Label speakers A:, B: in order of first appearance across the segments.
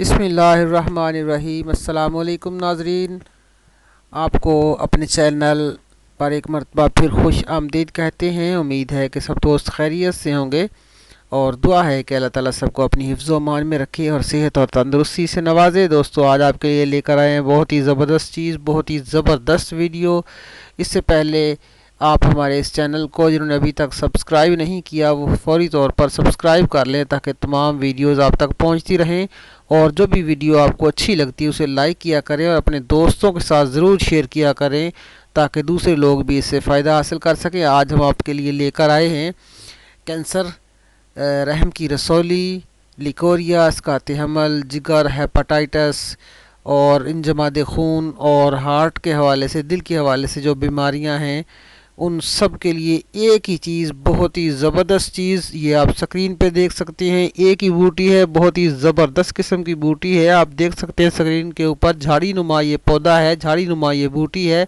A: بسم اللہ الرحمن الرحیم۔ السلام علیکم ناظرین، آپ کو اپنے چینل پر ایک مرتبہ پھر خوش آمدید کہتے ہیں۔ امید ہے کہ سب دوست خیریت سے ہوں گے اور دعا ہے کہ اللہ تعالیٰ سب کو اپنی حفظ و امان میں رکھے اور صحت اور تندرستی سے نوازے۔ دوستو، آج آپ کے لیے لے کر آئے ہیں بہت ہی زبردست چیز، بہت ہی زبردست ویڈیو۔ اس سے پہلے آپ ہمارے اس چینل کو جنہوں نے ابھی تک سبسکرائب نہیں کیا وہ فوری طور پر سبسکرائب کر لیں تاکہ تمام ویڈیوز آپ تک پہنچتی رہیں، اور جو بھی ویڈیو آپ کو اچھی لگتی ہے اسے لائک کیا کریں اور اپنے دوستوں کے ساتھ ضرور شیئر کیا کریں تاکہ دوسرے لوگ بھی اس سے فائدہ حاصل کر سکیں۔ آج ہم آپ کے لیے لے کر آئے ہیں کینسر، رحم کی رسولی، لیکوریا، اسقاط حمل، جگر، ہیپاٹائٹس اور انجماد خون اور ہارٹ کے حوالے سے، دل کے حوالے سے جو بیماریاں ہیں ان سب کے لیے ایک ہی چیز، بہت ہی زبردست چیز، یہ آپ سکرین پہ دیکھ سکتے ہیں۔ ایک ہی بوٹی ہے، بہت ہی زبردست قسم کی بوٹی ہے، آپ دیکھ سکتے ہیں سکرین کے اوپر جھاڑی نما یہ پودا ہے، جھاڑی نما یہ بوٹی ہے۔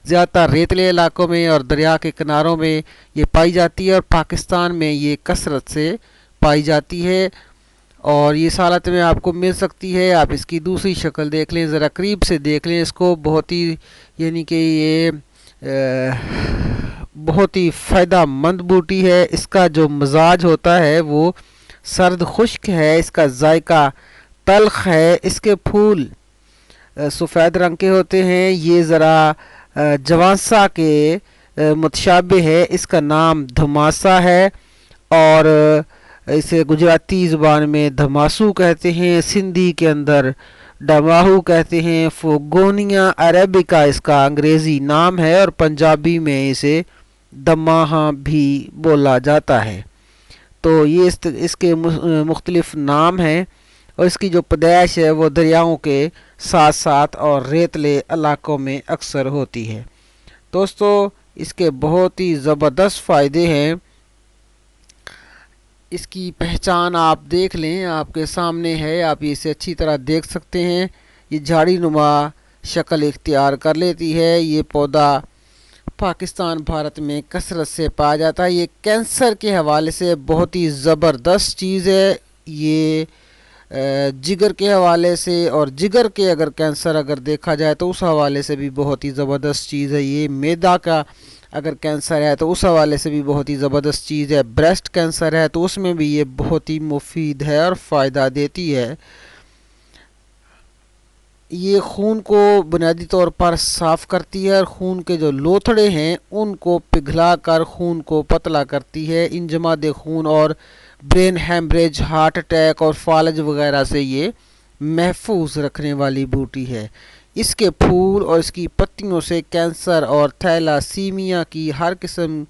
A: زیادہ تر ریتلے علاقوں میں اور دریا کے کناروں میں یہ پائی جاتی ہے اور پاکستان میں یہ کثرت سے پائی جاتی ہے، اور یہ سالت میں آپ کو مل سکتی ہے۔ آپ اس کی دوسری شکل دیکھ لیں، ذرا قریب سے دیکھ لیں اس کو، بہت ہی یعنی کہ یہ بہت ہی فائدہ مند بوٹی ہے۔ اس کا جو مزاج ہوتا ہے وہ سرد خشک ہے، اس کا ذائقہ تلخ ہے، اس کے پھول سفید رنگ کے ہوتے ہیں، یہ ذرا جوانسا کے متشابہ ہے۔ اس کا نام دھماسا ہے اور اسے گجراتی زبان میں دھماسو کہتے ہیں، سندھی کے اندر ڈماہو کہتے ہیں، فوگونیا عربیکا اس کا انگریزی نام ہے اور پنجابی میں اسے دماہا بھی بولا جاتا ہے۔ تو یہ اس کے مختلف نام ہیں اور اس کی جو پیدائش ہے وہ دریاؤں کے ساتھ ساتھ اور ریتلے علاقوں میں اکثر ہوتی ہے۔ دوستو، اس کے بہت ہی زبردست فائدے ہیں۔ اس کی پہچان آپ دیکھ لیں، آپ کے سامنے ہے، آپ اسے اچھی طرح دیکھ سکتے ہیں۔ یہ جھاڑی نما شکل اختیار کر لیتی ہے۔ یہ پودا پاکستان بھارت میں کثرت سے پایا جاتا ہے۔ یہ کینسر کے حوالے سے بہت ہی زبردست چیز ہے۔ یہ جگر کے حوالے سے اور جگر کے اگر کینسر اگر دیکھا جائے تو اس حوالے سے بھی بہت ہی زبردست چیز ہے۔ یہ میدا کا اگر کینسر ہے تو اس حوالے سے بھی بہت ہی زبردست چیز ہے۔ بریسٹ کینسر ہے تو اس میں بھی یہ بہت ہی مفید ہے اور فائدہ دیتی ہے۔ یہ خون کو بنیادی طور پر صاف کرتی ہے اور خون کے جو لوتھڑے ہیں ان کو پگھلا کر خون کو پتلا کرتی ہے۔ انجماد خون اور برین ہیمریج، ہارٹ اٹیک اور فالج وغیرہ سے یہ محفوظ رکھنے والی بوٹی ہے۔ اس کے پھول اور اس کی پتیوں سے کینسر اور تھیلاسیمیا کی ہر قسم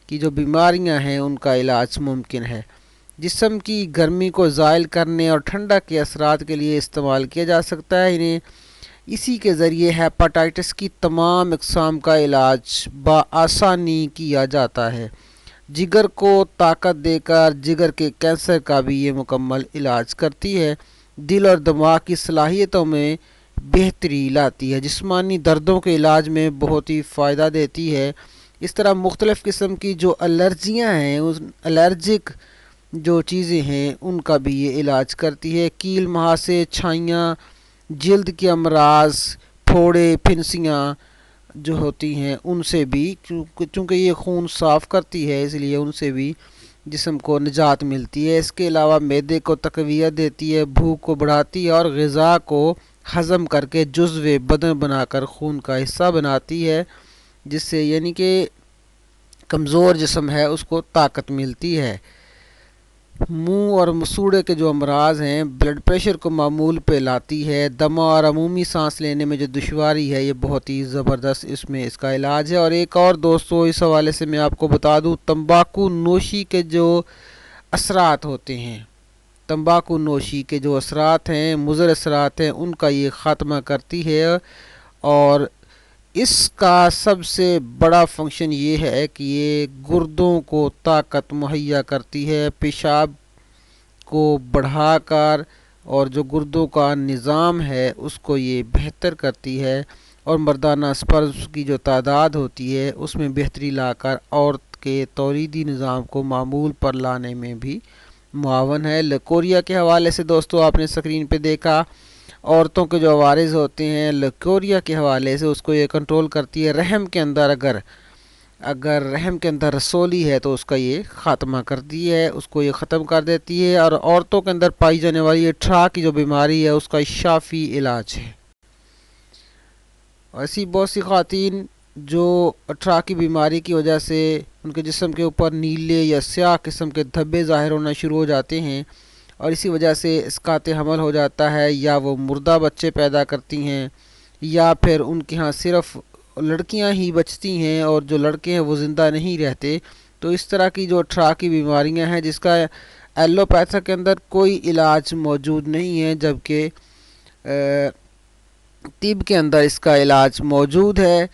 A: کی جو بیماریاں ہیں ان کا علاج ممکن ہے۔ جسم کی گرمی کو زائل کرنے اور ٹھنڈک کے اثرات کے لیے استعمال کیا جا سکتا ہے۔ انہیں اسی کے ذریعے ہیپاٹائٹس کی تمام اقسام کا علاج بآسانی کیا جاتا ہے۔ جگر کو طاقت دے کر جگر کے کینسر کا بھی یہ مکمل علاج کرتی ہے۔ دل اور دماغ کی صلاحیتوں میں بہتری لاتی ہے۔ جسمانی دردوں کے علاج میں بہت ہی فائدہ دیتی ہے۔ اس طرح مختلف قسم کی جو الرجیاں ہیں، ان الرجک جو چیزیں ہیں ان کا بھی یہ علاج کرتی ہے۔ کیل، مہاسے، چھائیاں، جلد کے امراض، پھوڑے، پھنسیاں جو ہوتی ہیں ان سے بھی، چونکہ یہ خون صاف کرتی ہے اس لیے ان سے بھی جسم کو نجات ملتی ہے۔ اس کے علاوہ معدے کو تقویت دیتی ہے، بھوک کو بڑھاتی ہے اور غذا کو ہضم کر کے جزو بدن بنا کر خون کا حصہ بناتی ہے، جس سے یعنی کہ کمزور جسم ہے اس کو طاقت ملتی ہے۔ منہ اور مسوڑے کے جو امراض ہیں، بلڈ پریشر کو معمول پہ لاتی ہے۔ دمہ اور عمومی سانس لینے میں جو دشواری ہے یہ بہت ہی زبردست اس کا علاج ہے۔ اور ایک اور دوستو اس حوالے سے میں آپ کو بتا دوں، تمباکو نوشی کے جو اثرات ہوتے ہیں، تمباکو نوشی کے جو اثرات ہیں، مضر اثرات ہیں، ان کا یہ خاتمہ کرتی ہے۔ اور اس کا سب سے بڑا فنکشن یہ ہے کہ یہ گردوں کو طاقت مہیا کرتی ہے، پیشاب کو بڑھا کر اور جو گردوں کا نظام ہے اس کو یہ بہتر کرتی ہے، اور مردانہ سپرم کی جو تعداد ہوتی ہے اس میں بہتری لا کر عورت کے تولیدی نظام کو معمول پر لانے میں بھی معاون ہے۔ لیکوریا کے حوالے سے دوستو آپ نے اسکرین پہ دیکھا، عورتوں کے جو عوارض ہوتے ہیں لیکوریا کے حوالے سے اس کو یہ کنٹرول کرتی ہے۔ رحم کے اندر اگر رحم کے اندر رسولی ہے تو اس کا یہ خاتمہ کرتی ہے، اس کو یہ ختم کر دیتی ہے، اور عورتوں کے اندر پائی جانے والی یہ ٹھرا کی جو بیماری ہے اس کا شافی علاج ہے۔ ایسی بہت سی خواتین جو ٹھرا کی بیماری کی وجہ سے ان کے جسم کے اوپر نیلے یا سیاہ قسم کے دھبے ظاہر ہونا شروع ہو جاتے ہیں، اور اسی وجہ سے اسقاط حمل ہو جاتا ہے، یا وہ مردہ بچے پیدا کرتی ہیں، یا پھر ان کے ہاں صرف لڑکیاں ہی بچتی ہیں اور جو لڑکے ہیں وہ زندہ نہیں رہتے۔ تو اس طرح کی جو ٹھرا کی بیماریاں ہیں جس کا ایلوپیتھک کے اندر کوئی علاج موجود نہیں ہے، جبکہ طب کے اندر اس کا علاج موجود ہے۔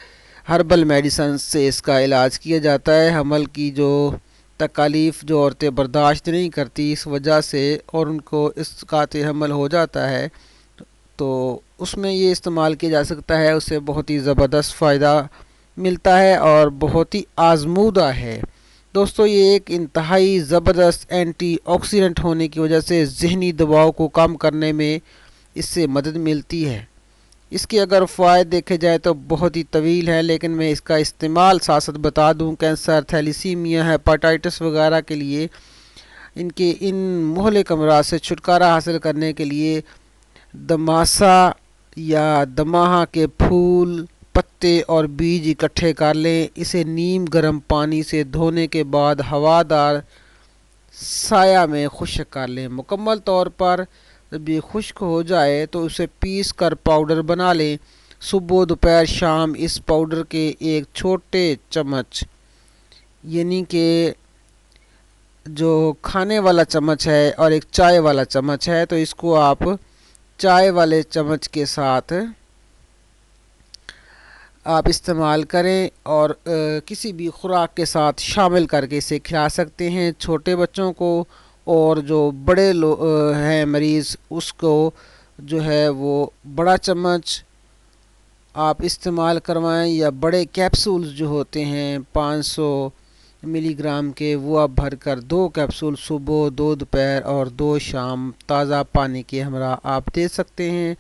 A: ہربل میڈیسن سے اس کا علاج کیا جاتا ہے۔ حمل کی جو تکالیف جو عورتیں برداشت نہیں کرتی اس وجہ سے اور ان کو اسقاط حمل ہو جاتا ہے، تو اس میں یہ استعمال کیا جا سکتا ہے، اس سے بہت ہی زبردست فائدہ ملتا ہے اور بہت ہی آزمودہ ہے۔ دوستو یہ ایک انتہائی زبردست اینٹی آکسیڈنٹ ہونے کی وجہ سے ذہنی دباؤ کو کم کرنے میں اس سے مدد ملتی ہے۔ اس کے اگر فوائد دیکھے جائے تو بہت ہی طویل ہے، لیکن میں اس کا استعمال ساتھ بتا دوں، کینسر، تھیلیسیمیا، ہیپاٹائٹس وغیرہ کے لیے ان مہلک امراض سے چھٹکارا حاصل کرنے کے لیے دماسا یا دماہا کے پھول، پتے اور بیج اکٹھے کر لیں، اسے نیم گرم پانی سے دھونے کے بعد ہوادار سایہ میں خشک کر لیں۔ مکمل طور پر جب یہ خشک ہو جائے تو اسے پیس کر پاؤڈر بنا لیں۔ صبح، دوپہر، شام اس پاؤڈر کے ایک چھوٹے چمچ، یعنی کہ جو کھانے والا چمچ ہے اور ایک چائے والا چمچ ہے، تو اس کو آپ چائے والے چمچ کے ساتھ آپ استعمال کریں اور کسی بھی خوراک کے ساتھ شامل کر کے اسے کھلا سکتے ہیں چھوٹے بچوں کو، اور جو بڑے ہیں مریض اس کو جو ہے وہ بڑا چمچ آپ استعمال کروائیں، یا بڑے کیپسولز جو ہوتے ہیں 500 ملی گرام کے، وہ آپ بھر کر 2 کیپسول صبح، 2 دوپہر اور 2 شام تازہ پانی کے ہمراہ آپ دے سکتے ہیں۔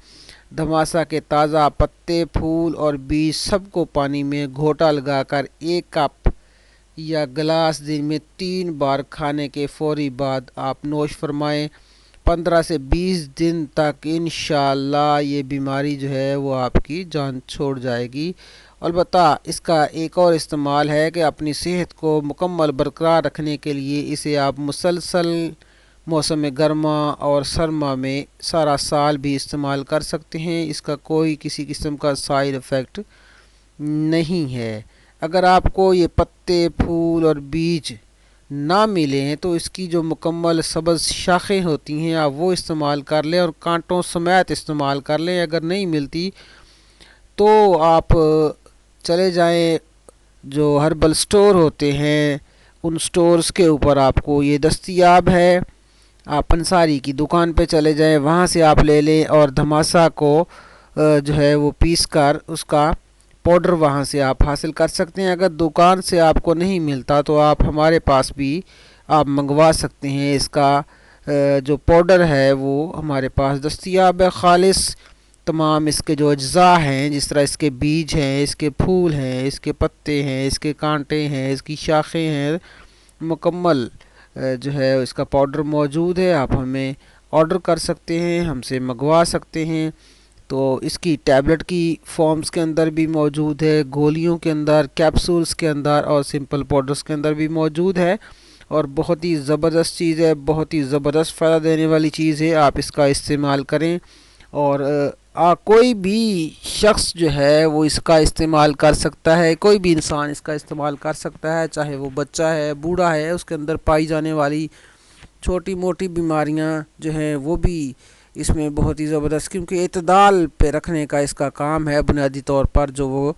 A: دماسا کے تازہ پتے، پھول اور بیج سب کو پانی میں گھوٹا لگا کر 1 کپ یا گلاس دن میں 3 بار کھانے کے فوری بعد آپ نوش فرمائیں۔ 15 سے 20 دن تک انشاءاللہ یہ بیماری جو ہے وہ آپ کی جان چھوڑ جائے گی۔ البتہ اس کا ایک اور استعمال ہے کہ اپنی صحت کو مکمل برقرار رکھنے کے لیے اسے آپ مسلسل موسم گرما اور سرما میں سارا سال بھی استعمال کر سکتے ہیں، اس کا کوئی کسی قسم کا سائیڈ ایفیکٹ نہیں ہے۔ اگر آپ کو یہ پتے، پھول اور بیج نہ ملیں تو اس کی جو مکمل سبز شاخیں ہوتی ہیں آپ وہ استعمال کر لیں اور کانٹوں سمیت استعمال کر لیں۔ اگر نہیں ملتی تو آپ چلے جائیں جو ہربل سٹور ہوتے ہیں ان سٹورز کے اوپر آپ کو یہ دستیاب ہے، آپ انصاری کی دکان پہ چلے جائیں، وہاں سے آپ لے لیں، اور دھماسا کو جو ہے وہ پیس کر اس کا پاؤڈر وہاں سے آپ حاصل کر سکتے ہیں۔ اگر دکان سے آپ کو نہیں ملتا تو آپ ہمارے پاس بھی آپ منگوا سکتے ہیں، اس کا جو پاؤڈر ہے وہ ہمارے پاس دستیاب ہے۔ خالص تمام اس کے جو اجزاء ہیں، جس طرح اس کے بیج ہیں، اس کے پھول ہیں، اس کے پتے ہیں، اس کے کانٹے ہیں، اس کی شاخیں ہیں، مکمل جو ہے اس کا پاؤڈر موجود ہے۔ آپ ہمیں آرڈر کر سکتے ہیں، ہم سے منگوا سکتے ہیں۔ تو اس کی ٹیبلٹ کی فارمز کے اندر بھی موجود ہے، گولیوں کے اندر، کیپسولز کے اندر اور سمپل پاؤڈرز کے اندر بھی موجود ہے، اور بہت ہی زبردست چیز ہے، بہت ہی زبردست فائدہ دینے والی چیز ہے۔ آپ اس کا استعمال کریں، اور کوئی بھی شخص جو ہے وہ اس کا استعمال کر سکتا ہے، کوئی بھی انسان اس کا استعمال کر سکتا ہے، چاہے وہ بچہ ہے، بوڑھا ہے، اس کے اندر پائی جانے والی چھوٹی موٹی بیماریاں جو ہیں وہ بھی اس میں بہت ہی زبردست، کیونکہ اعتدال پہ رکھنے کا اس کا کام ہے بنیادی طور پر جو وہ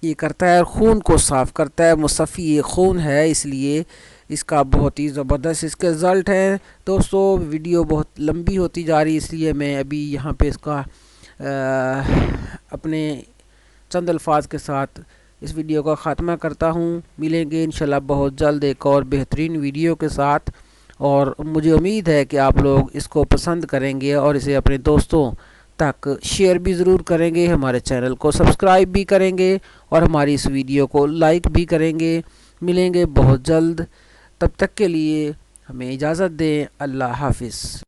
A: یہ کرتا ہے، اور خون کو صاف کرتا ہے، مصفی خون ہے، اس لیے اس کا بہت ہی زبردست اس کے رزلٹ ہیں۔ دوستو ویڈیو بہت لمبی ہوتی جا رہی، اس لیے میں ابھی یہاں پہ اس کا اپنے چند الفاظ کے ساتھ اس ویڈیو کا خاتمہ کرتا ہوں۔ ملیں گے انشاءاللہ بہت جلد ایک اور بہترین ویڈیو کے ساتھ۔ اور مجھے امید ہے کہ آپ لوگ اس کو پسند کریں گے اور اسے اپنے دوستوں تک شیئر بھی ضرور کریں گے، ہمارے چینل کو سبسکرائب بھی کریں گے اور ہماری اس ویڈیو کو لائک بھی کریں گے۔ ملیں گے بہت جلد، تب تک کے لیے ہمیں اجازت دیں۔ اللہ حافظ۔